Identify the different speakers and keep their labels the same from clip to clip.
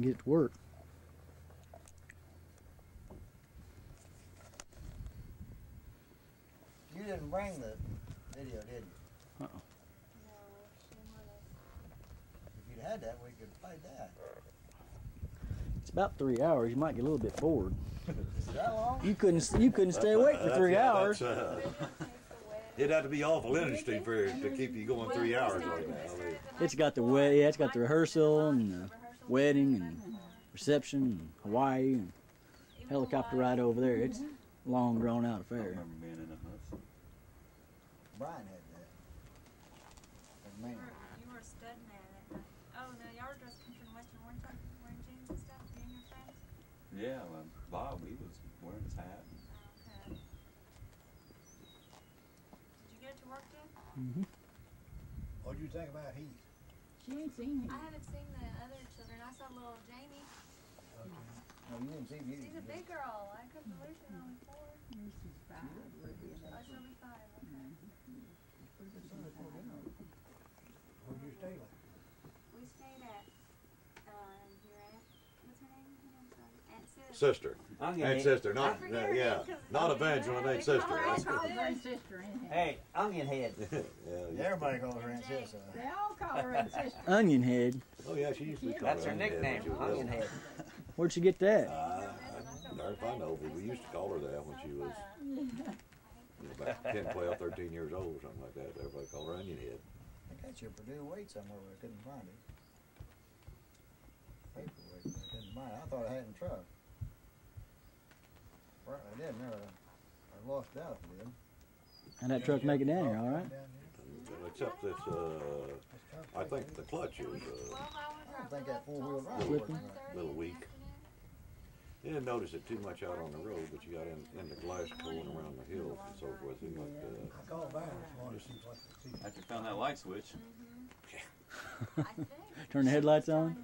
Speaker 1: and get it to work.
Speaker 2: You didn't bring the video, did you?
Speaker 1: Uh-oh.
Speaker 3: No, she wanted.
Speaker 2: If you'd had that, we could have played that.
Speaker 1: It's about 3 hours. You might get a little bit bored.
Speaker 2: Is that long?
Speaker 1: You couldn't stay awake for 3 hours.
Speaker 4: It'd have to be awful interesting to keep you going 3 hours like that. I mean,
Speaker 1: It's got the it's got the rehearsal and the wedding and reception and Hawaii and helicopter ride over there. It's a long drawn out
Speaker 5: I
Speaker 1: affair.
Speaker 5: remember being in a bus.
Speaker 2: Brian had that. And man.
Speaker 3: You were a stud man that night. Oh no, y'all were dressed country and western, weren't you? Wearing jeans and stuff, you and your friends?
Speaker 5: Yeah, well, Bob, he was wearing his hat.
Speaker 3: Okay. Did you get it to work then?
Speaker 1: Mm-hmm.
Speaker 2: What did you think about Heath?
Speaker 6: She ain't seen him.
Speaker 3: I haven't seen the other children. I saw little Jamie.
Speaker 2: Okay. No, you didn't see Heath.
Speaker 3: She's a big girl. I couldn't believe she's only 4.
Speaker 6: She's 5.
Speaker 3: Oh, she'll be 5. Okay.
Speaker 2: Where'd you stay like?
Speaker 3: We stayed at your aunt. What's her name? I'm sorry. Aunt Sis.
Speaker 4: sister.
Speaker 7: Onion
Speaker 4: Ain't
Speaker 7: head.
Speaker 4: sister, not,
Speaker 3: I forget her
Speaker 4: yeah.
Speaker 3: name 'cause
Speaker 4: Not
Speaker 3: it's
Speaker 4: Evangeline,
Speaker 3: Onion
Speaker 4: ain't sister.
Speaker 3: Head.
Speaker 4: That's
Speaker 6: Call
Speaker 4: good.
Speaker 6: her and sister anyhow.
Speaker 7: Hey, onion head.
Speaker 4: Yeah,
Speaker 2: Everybody calls her Aunt
Speaker 3: Jane.
Speaker 2: Sis.
Speaker 6: They all call her and sister.
Speaker 1: Onion head.
Speaker 4: Oh yeah, she used to be called
Speaker 7: That's her
Speaker 4: Onion Head when
Speaker 7: nickname,
Speaker 4: she was
Speaker 7: onion
Speaker 4: little.
Speaker 7: head.
Speaker 1: Where'd she get that?
Speaker 4: Darn if I know, but we used to call her that when she was about 10, 12, 13 years old or something like that. Everybody called her Onion Head.
Speaker 2: I got your Purdue weight somewhere, but I couldn't find it. Paperweight, but I couldn't find it. I thought I had it in the truck. Well, I did, never. I lost it out if I did.
Speaker 1: How'd that truck make it down here, all right?
Speaker 4: Except that I think the clutch is
Speaker 3: 12 hour
Speaker 2: I
Speaker 3: drive.
Speaker 2: don't think that four-wheel drive
Speaker 1: Slipping.
Speaker 2: worked right.
Speaker 4: a little weak. You didn't notice it too much out on the road, but you got into Glasgow and around the hills and so forth. It seemed like
Speaker 2: I called back this morning to see what the see.
Speaker 5: After you found that light switch,
Speaker 3: I think.
Speaker 1: Turn the headlights on?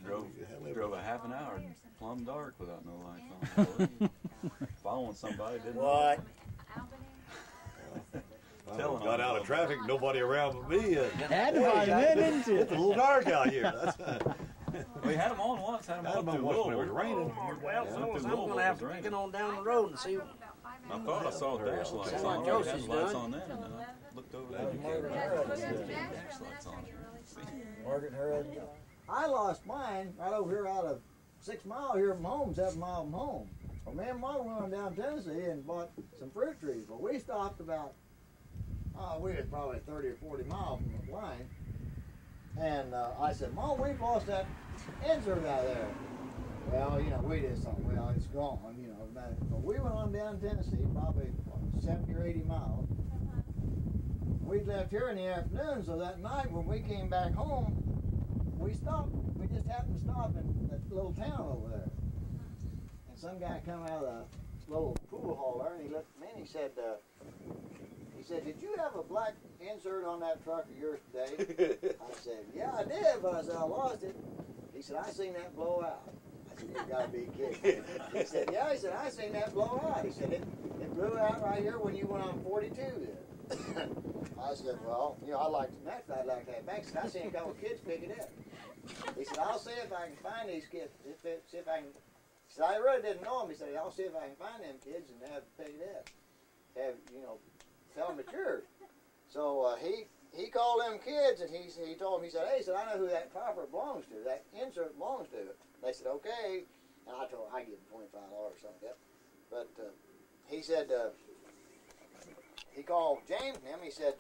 Speaker 5: drove a half an hour plumb dark without no lights on. Following somebody, didn't
Speaker 2: What?
Speaker 3: Albany.
Speaker 4: Telling got out of traffic, nobody around but me.
Speaker 1: Had to find it, didn't you?
Speaker 4: It's a little dark out here. That's,
Speaker 5: We had them on once, had them
Speaker 4: Had 'em
Speaker 5: up
Speaker 4: on
Speaker 5: through
Speaker 4: once when it
Speaker 5: Louisville.
Speaker 4: was raining.
Speaker 7: Well,
Speaker 5: Yeah,
Speaker 7: so
Speaker 5: through
Speaker 7: I'm
Speaker 5: Louisville
Speaker 7: gonna have
Speaker 5: it
Speaker 7: to
Speaker 5: was
Speaker 7: get on down the road and see.
Speaker 5: I thought I saw dash lights
Speaker 7: Sound
Speaker 5: on.
Speaker 7: like
Speaker 5: They had
Speaker 7: Josie's
Speaker 5: lights
Speaker 7: done.
Speaker 5: on then, and then I looked over
Speaker 4: Glad you
Speaker 5: there.
Speaker 4: came.
Speaker 5: Dash lights on.
Speaker 2: Margaret, her husband. I lost mine right over here out of 6 miles here from home, 7 miles from home. Well, me and Mom went on down Tennessee and bought some fruit trees. Well, we stopped about, we was probably 30 or 40 miles from the line. And I said, Mom, we've lost that insert out there. Well, you know, we just thought, well, it's gone, you know. But we went on down Tennessee, probably what, 70 or 80 miles. We left here in the afternoon, so that night when we came back home, we stopped. We just happened to stop in that little town over there. And some guy come out of the little pool hall there, and he looked at me and he said, did you have a black insert on that truck of yours today? I said, yeah, I did, but I said, I lost it. He said, I seen that blow out. I said, you gotta be kidding. He said, yeah, he said, I seen that blow out. He said, it blew out right here when you went on 42 then. I said, well, you know, I'd like to have back. He said, I seen a couple of kids pick it up. He said, I'll see if I can find these kids. See if I can. He said, I really didn't know them. He said, I'll see if I can find them kids and have them pick it up. Have, you know, tell them it's yours. So he called them kids and he told them, he said, hey, he said, I know who that copper belongs to. That insert belongs to. They said, okay. And I told him I'd give him $25 or something like that. But he said, he called James and him. He said,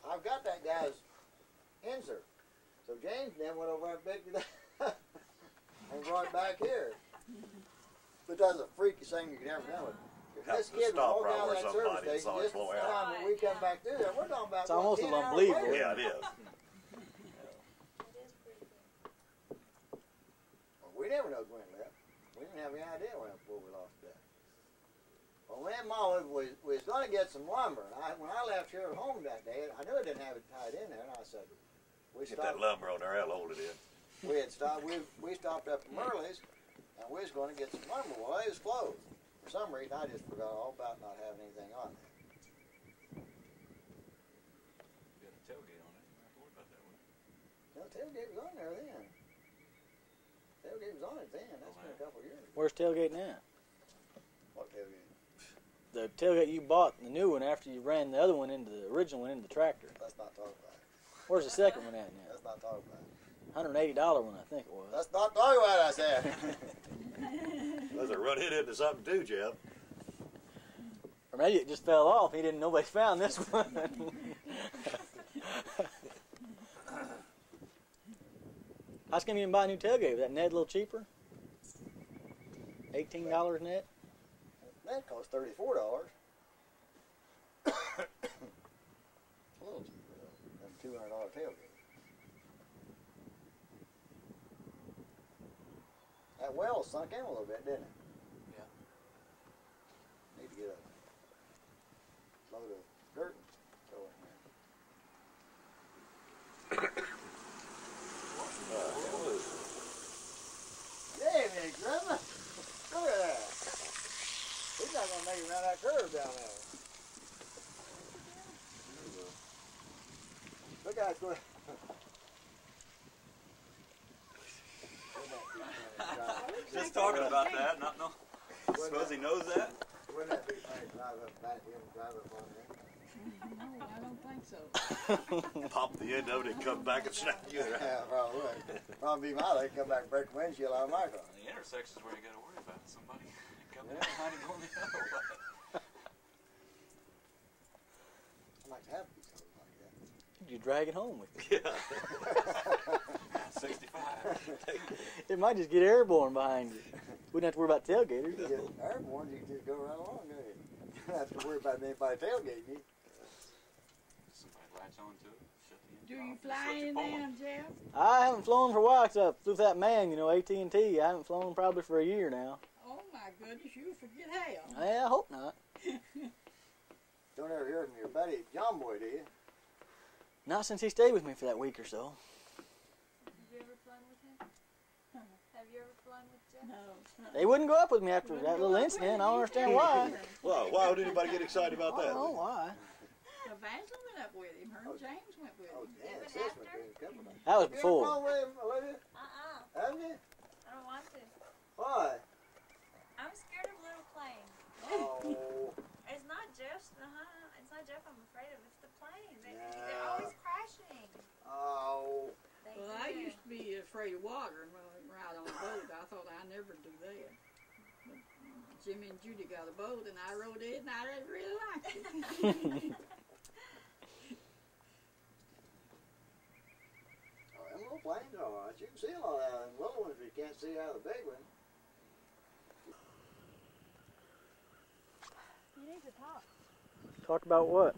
Speaker 2: I've got that guy's insert. So James then went over and picked it up and brought it back here. But that's the freakiest thing you could ever do. If this kid walked out of that service station just the time when we come back through there, we're talking about
Speaker 1: It's almost
Speaker 2: 10 hours
Speaker 1: unbelievable.
Speaker 2: later.
Speaker 4: yeah, it is.
Speaker 2: Well, we never know Gwen left. We didn't have any idea before we lost that. Well, me and Mom was going to get some lumber. And when I left here at home that day, I knew I didn't have it tied in there, and I said, we
Speaker 4: Get that
Speaker 2: stopped.
Speaker 4: lumber on there, I'll hold it in.
Speaker 2: We had stopped. We stopped up at Merle's, and we was going to get some lumber. Well, it was closed. For some reason, I just forgot all about not having anything on there.
Speaker 5: You got a tailgate on it. You don't have to worry about that one.
Speaker 2: No, tailgate was on there then. Tailgate was on it then. That's been a couple of years ago.
Speaker 1: Where's tailgate now?
Speaker 2: What tailgate?
Speaker 1: The tailgate you bought, the new one, after you ran the other one into the original one into the tractor.
Speaker 2: Let's not talk about it.
Speaker 1: Where's the second one at now?
Speaker 2: Let's not talk about it.
Speaker 1: $180 one, I think it was.
Speaker 2: Let's not talk about it, I said.
Speaker 4: Does it run it into something too, Jeff?
Speaker 1: Or maybe it just fell off. He didn't. Nobody found this one. How come you didn't buy a new tailgate? Was that net a little cheaper? $18 net.
Speaker 2: That cost $34. A little cheaper though than $200 tailgate. That well sunk in a little bit, didn't it?
Speaker 1: Yeah.
Speaker 2: Need to get a load of dirt and throw in there. Yeah, Nick, brother. Look at that. He's not gonna make it around that curve down there. Look how it's going.
Speaker 5: Just talking about that, not no. Suppose he knows that?
Speaker 2: Wouldn't that be funny to drive up back in and drive up on there?
Speaker 6: No, I don't think so.
Speaker 4: Pop the end of it and come back and snap you around.
Speaker 2: Yeah, probably would. Probably be my luck. Come back and break the windshield out of my car.
Speaker 5: The intersection's where you gotta worry about it. Somebody coming
Speaker 2: Yeah.
Speaker 5: behind and going the other way.
Speaker 2: I'd like to have a piece of it like that.
Speaker 1: You drag it home with you.
Speaker 4: Yeah.
Speaker 5: 65.
Speaker 1: It might just get airborne behind you. Wouldn't have to worry about tailgaters.
Speaker 2: You get airborne, you can just go right along, don't you? You don't have to worry about anybody tailgating you.
Speaker 5: Somebody latch onto it. Shut the
Speaker 6: Do
Speaker 5: engine
Speaker 6: you
Speaker 5: off,
Speaker 6: fly
Speaker 5: switch
Speaker 6: in
Speaker 5: it forward.
Speaker 6: them, Jeff?
Speaker 1: I haven't flown for a while because I flew with that man, you know, AT&T. I haven't flown probably for a year now.
Speaker 6: Oh my goodness, you forget how.
Speaker 1: I hope not.
Speaker 2: Don't ever hear from your buddy John Boy, do you?
Speaker 1: Not since he stayed with me for that week or so.
Speaker 3: Have you ever flown with him? Have you ever flown with Jeff?
Speaker 6: No.
Speaker 1: They wouldn't go up with me after that little incident. I don't understand why.
Speaker 4: Well, why would anybody get excited about
Speaker 1: I don't know
Speaker 4: that?
Speaker 1: why.
Speaker 6: Evangeline went up with him. Her and James went with
Speaker 2: Oh,
Speaker 6: him.
Speaker 2: damn,
Speaker 3: Even
Speaker 2: sis went
Speaker 3: after?
Speaker 2: through a couple of them.
Speaker 1: That was
Speaker 2: You ever
Speaker 1: before.
Speaker 2: flown with him, Olivia? Haven't you?
Speaker 3: I don't want to.
Speaker 2: Why?
Speaker 3: I'm scared of little planes.
Speaker 2: Oh,
Speaker 3: It's not Jeff. It's not Jeff I'm afraid of. It's the plane. They're
Speaker 2: Yeah.
Speaker 3: always crashing.
Speaker 2: oh.
Speaker 3: They
Speaker 6: Well, I
Speaker 3: do.
Speaker 6: used to be afraid of water and ride on a boat. I thought I'd never do that. But Jimmy and Judy got a boat and I rode it and I really liked it.
Speaker 2: Oh, them little planes are alright. You can see a lot out of them little ones, but you can't see out of the big one.
Speaker 3: You need to talk.
Speaker 1: Talk about what?